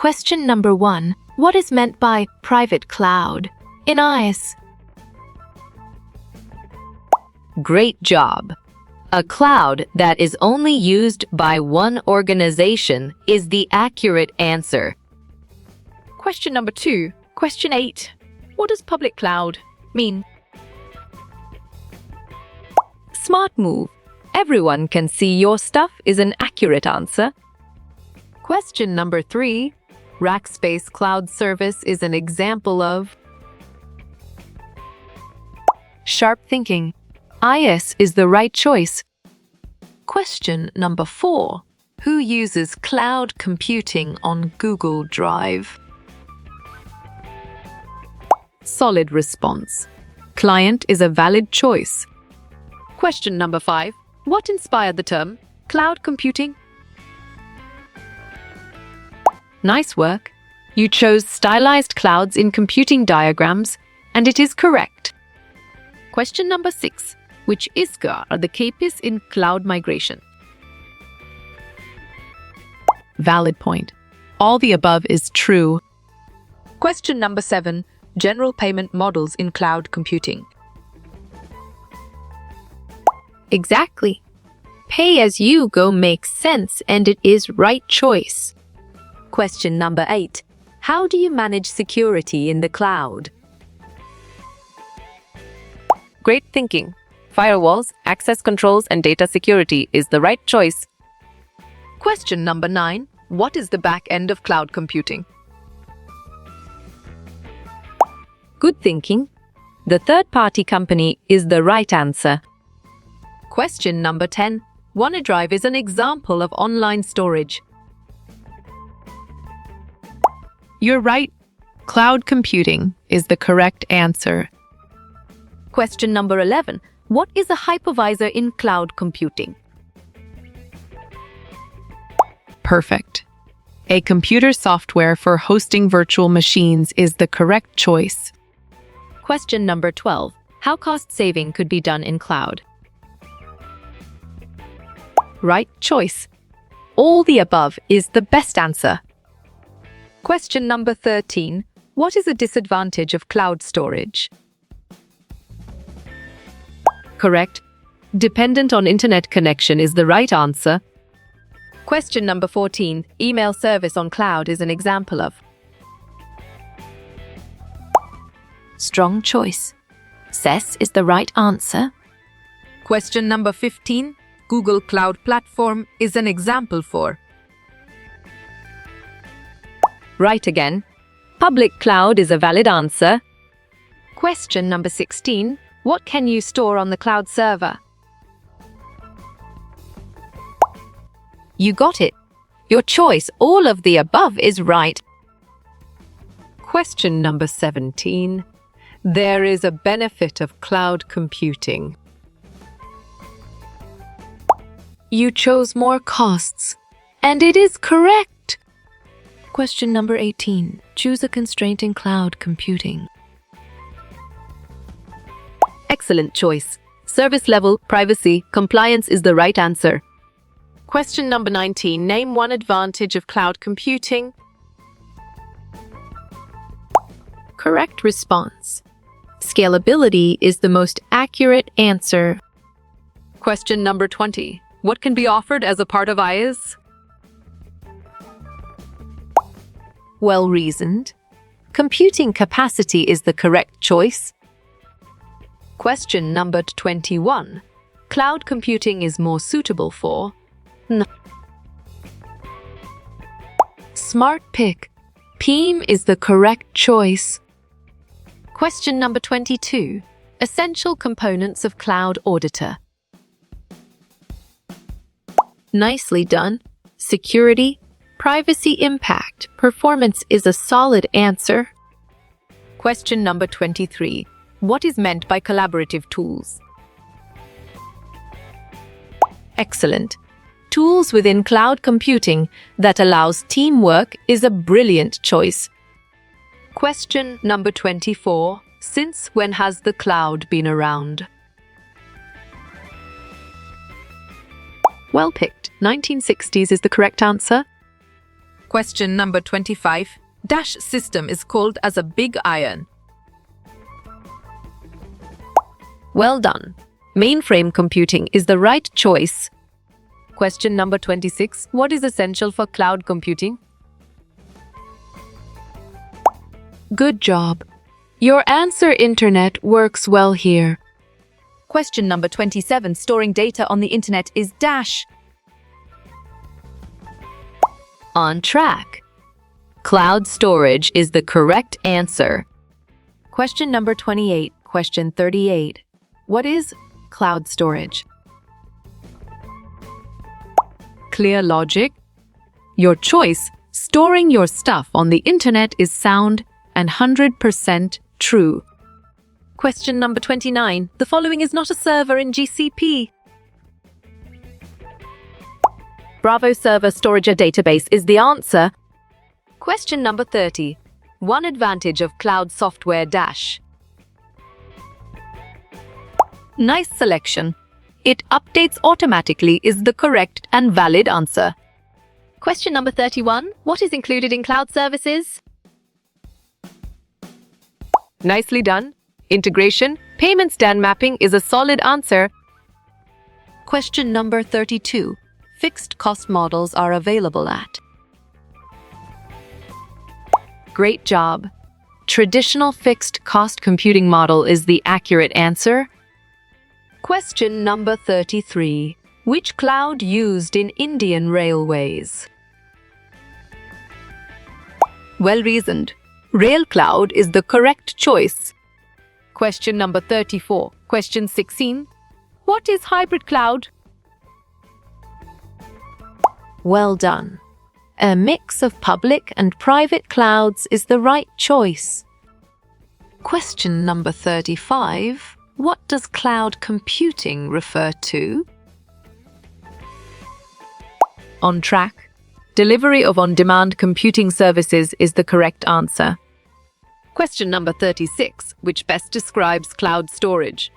Question number 1. What is meant by private cloud in IaaS? Great job! A cloud that is only used by one organization is the accurate answer. Question number 2. Question 8. What does public cloud mean? Smart move. Everyone can see your stuff is an accurate answer. Question number 3. Rackspace Cloud Service is an example of sharp thinking. IaaS is the right choice. Question number 4. Who uses cloud computing on Google Drive? Solid response. Client is a valid choice. Question number 5. What inspired the term cloud computing? Nice work. You chose stylized clouds in computing diagrams, and it is correct. Question number 6. Which ISCA are the KPIs in cloud migration? Valid point. All the above is true. Question number 7. General payment models in cloud computing. Exactly. Pay-as-you-go makes sense and it is right choice. Question number 8. How do you manage security in the cloud? Great thinking. Firewalls, access controls, and data security is the right choice. Question number 9. What is the back end of cloud computing? Good thinking. The third-party company is the right answer. Question number 10. OneDrive is an example of online storage. You're right. Cloud computing is the correct answer. Question number 11. What is a hypervisor in cloud computing? Perfect. A computer software for hosting virtual machines is the correct choice. Question number 12. How cost saving could be done in cloud? Right choice. All the above is the best answer. Question number 13. What is a disadvantage of cloud storage? Correct. Dependent on internet connection is the right answer. Question number 14. Email service on cloud is an example of. Strong choice. SES is the right answer. Question number 15. Google Cloud Platform is an example for. Right again. Public cloud is a valid answer. Question number 16. What can you store on the cloud server? You got it. Your choice, all of the above, is right. Question number 17. There is a benefit of cloud computing. You chose more costs, and it is correct. Question number 18. Choose a constraint in cloud computing. Excellent choice. Service level, privacy, compliance is the right answer. Question number 19. Name one advantage of cloud computing. Correct response. Scalability is the most accurate answer. Question number 20. What can be offered as a part of IaaS? Well reasoned. Computing capacity is the correct choice. Question number 21. Cloud computing is more suitable for. Smart pick. PEAM is the correct choice. Question number 22. Essential components of Cloud Auditor. Nicely done. Security, privacy impact, performance is a solid answer. Question number 23. What is meant by collaborative tools? Excellent. Tools within cloud computing that allows teamwork is a brilliant choice. Question number 24. Since when has the cloud been around? Well picked. 1960s is the correct answer. Question number 25. Dash system is called as a big iron. Well done. Mainframe computing is the right choice. Question number 26. What is essential for cloud computing? Good job. Your answer, Internet, works well here. Question number 27. Storing data on the internet is dash. On track. Cloud storage is the correct answer. Question number 28. Question 38. What is cloud storage? Clear logic. Your choice, storing your stuff on the internet, is sound and 100% true. Question number 29. The following is not a server in GCP. Bravo Server Storage Database is the answer. Question number 30. One advantage of cloud software dash. Nice selection. It updates automatically is the correct and valid answer. Question number 31. What is included in cloud services? Nicely done. Integration, payment stand mapping is a solid answer. Question number 32. Fixed cost models are available at. Great job. Traditional fixed cost computing model is the accurate answer. Question number 33. Which cloud used in Indian Railways? Well reasoned. Rail Cloud is the correct choice. Question number 34. Question 16. What is hybrid cloud? Well done. A mix of public and private clouds is the right choice. Question number 35. What does cloud computing refer to? On track. Delivery of on-demand computing services is the correct answer. Question number 36. Which best describes cloud storage?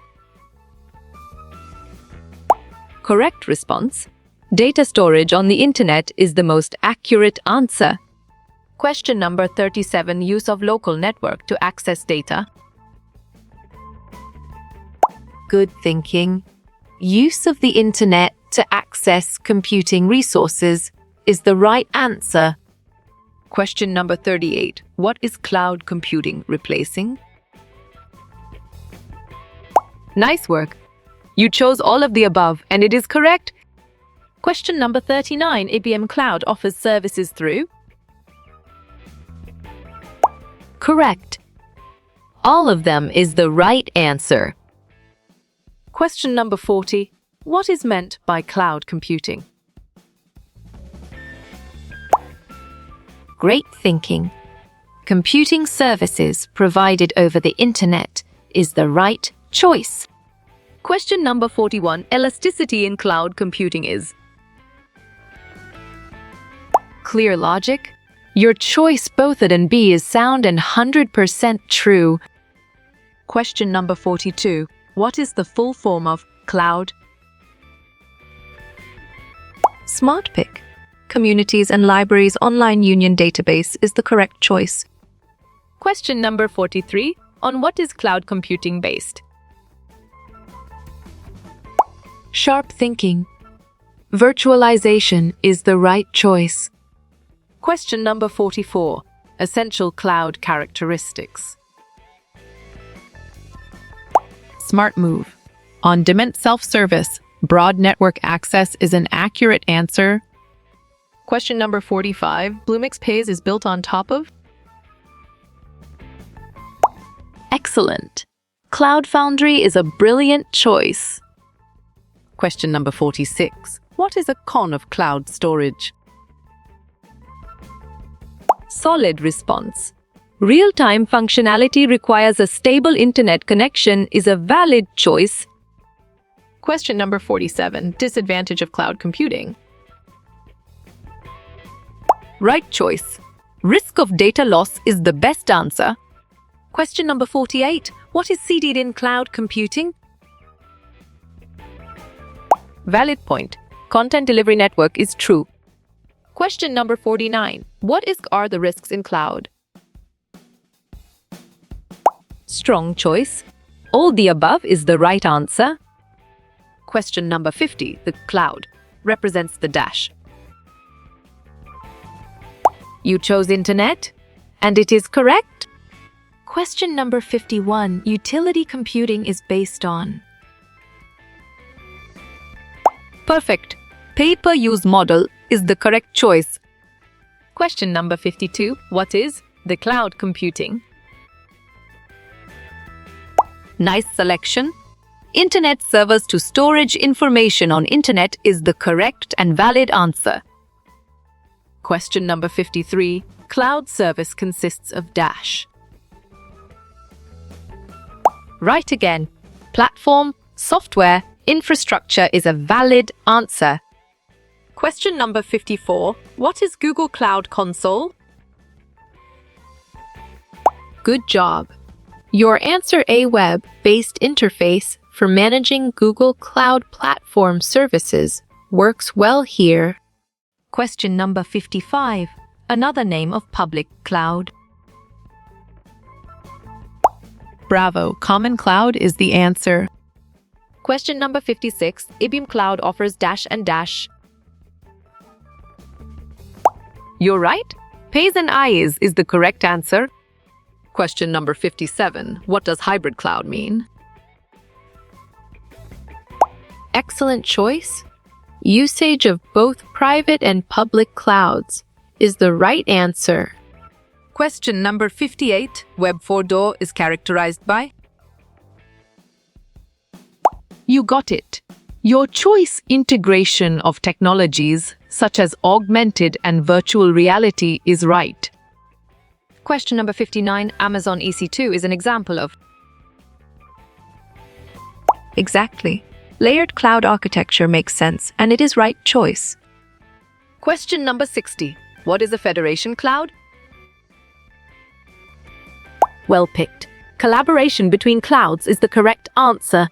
Correct response. Data storage on the internet is the most accurate answer. Question number 37. Use of local network to access data. Good thinking. Use of the internet to access computing resources is the right answer. Question number 38. What is cloud computing replacing? Nice work. You chose all of the above, and it is correct. Question number 39. IBM Cloud offers services through. Correct. All of them is the right answer. Question number 40. What is meant by cloud computing? Great thinking. Computing services provided over the internet is the right choice. Question number 41. Elasticity in cloud computing is. Clear logic. Your choice, both A and B, is sound and 100% true. Question number 42. What is the full form of cloud? SmartPick. Communities and Libraries Online Union Database is the correct choice. Question number 43. On what is cloud computing based? Sharp thinking. Virtualization is the right choice. Question number 44. Essential cloud characteristics. Smart move. On-demand self-service, broad network access is an accurate answer. Question number 45. Bluemix Pays is built on top of? Excellent. Cloud Foundry is a brilliant choice. Question number 46. What is a con of cloud storage? Solid response. Real-time functionality requires a stable internet connection is a valid choice. Question number 47. Disadvantage of cloud computing. Right choice. Risk of data loss is the best answer. Question number 48. What is seeded in cloud computing? Valid point. Content delivery network is true. Question number 49. Are the risks in cloud? Strong choice. All the above is the right answer. Question number 50. The cloud represents the dash. You chose internet, and it is correct. Question number 51. Utility computing is based on. Perfect. Pay-per-use model is the correct choice. Question number 52. What is the cloud computing? Nice selection. Internet servers to storage information on internet is the correct and valid answer. Question number 53. Cloud service consists of dash. Right again. Platform, software, infrastructure is a valid answer. Question number 54. What is Google Cloud Console? Good job. Your answer a web-based interface for managing Google Cloud Platform services works well here. Question number 55. Another name of public cloud. Bravo, Common Cloud is the answer. Question number 56. IBM Cloud offers dash and dash. You're right. Pays and eyes is the correct answer. Question number 57. What does hybrid cloud mean? Excellent choice. Usage of both private and public clouds is the right answer. Question number 58. Web 4.0 is characterized by. You got it. Your choice integration of technologies such as augmented and virtual reality is right. Question number 59. Amazon EC2 is an example of. Exactly. Layered cloud architecture makes sense, and it is right choice. Question number 60. What is a federation cloud? Well picked. Collaboration between clouds is the correct answer.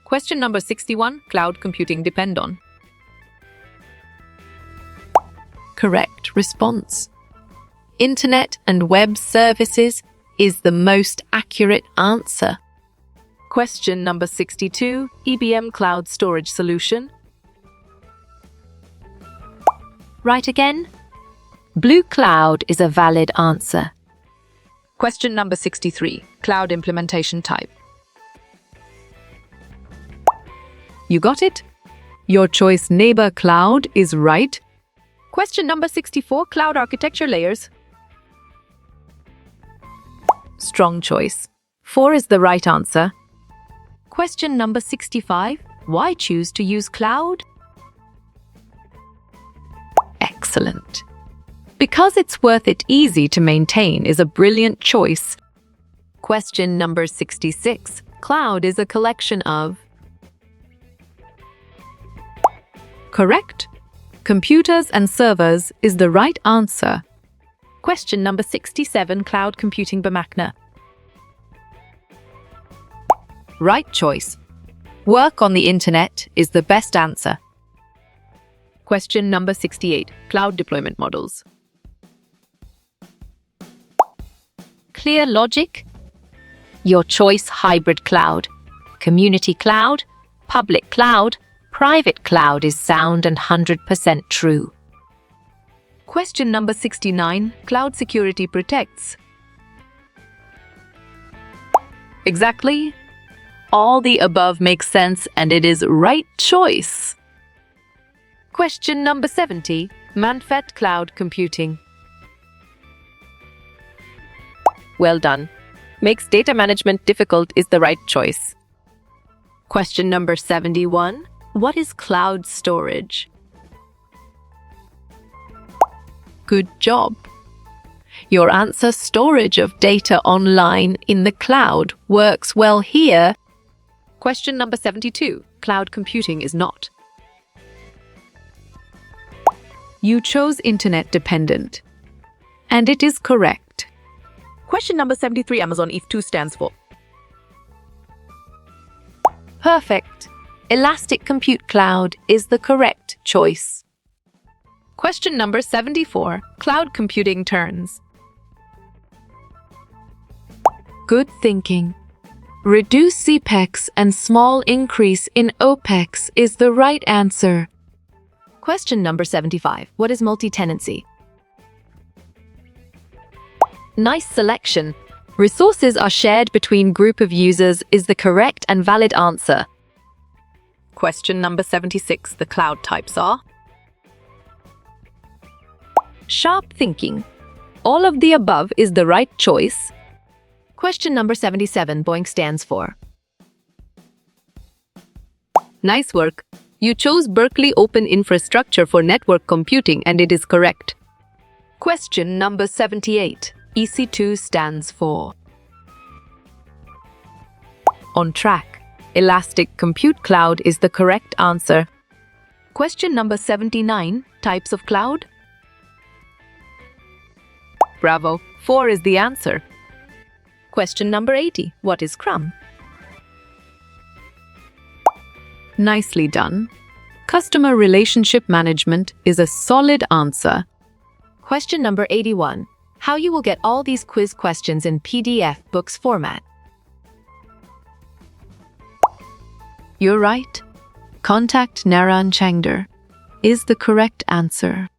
Question number 61. Cloud computing depend on. Correct response. Internet and web services is the most accurate answer. Question number 62. IBM Cloud Storage Solution. Right again. Blue Cloud is a valid answer. Question number 63. Cloud implementation type. You got it? Your choice Neighbor Cloud is right. Question number 64. Cloud architecture layers. Strong choice. 4 is the right answer. Question number 65. Why choose to use cloud? Excellent. Because it's worth it easy to maintain is a brilliant choice. Question number 66. Cloud is a collection of. Correct. Computers and servers is the right answer. Question number 67. Cloud computing Bamakna. Right choice. Work on the internet is the best answer. Question number 68. Cloud deployment models. Clear logic. Your choice hybrid cloud. Community cloud, public cloud, private cloud is sound and 100% true. Question number 69. Cloud security protects. Exactly. All the above makes sense and it is right choice. Question number 70. Manfet Cloud Computing. Well done. Makes data management difficult is the right choice. Question number 71. What is cloud storage? Good job. Your answer storage of data online in the cloud works well here. Question number 72. Cloud computing is not. You chose internet dependent. And it is correct. Question number 73. Amazon EF2 stands for. Perfect. Elastic Compute Cloud is the correct choice. Question number 74. Cloud computing turns. Good thinking. Reduce CPEX and small increase in OPEX is the right answer. Question number 75. What is multi-tenancy? Nice selection. Resources are shared between group of users is the correct and valid answer. Question number 76. The cloud types are Sharp thinking. All of the above is the right choice. Question number 77. BOINC stands for. Nice work. You chose Berkeley Open Infrastructure for Network Computing and it is correct. Question number 78. EC2 stands for. On track. Elastic Compute Cloud is the correct answer. Question number 79. Types of cloud. Bravo. 4 is the answer. Question number 80. What is Scrum? Nicely done. Customer relationship management is a solid answer. Question number 81. How you will get all these quiz questions in PDF books format. You're right. Contact Naran Changder is the correct answer.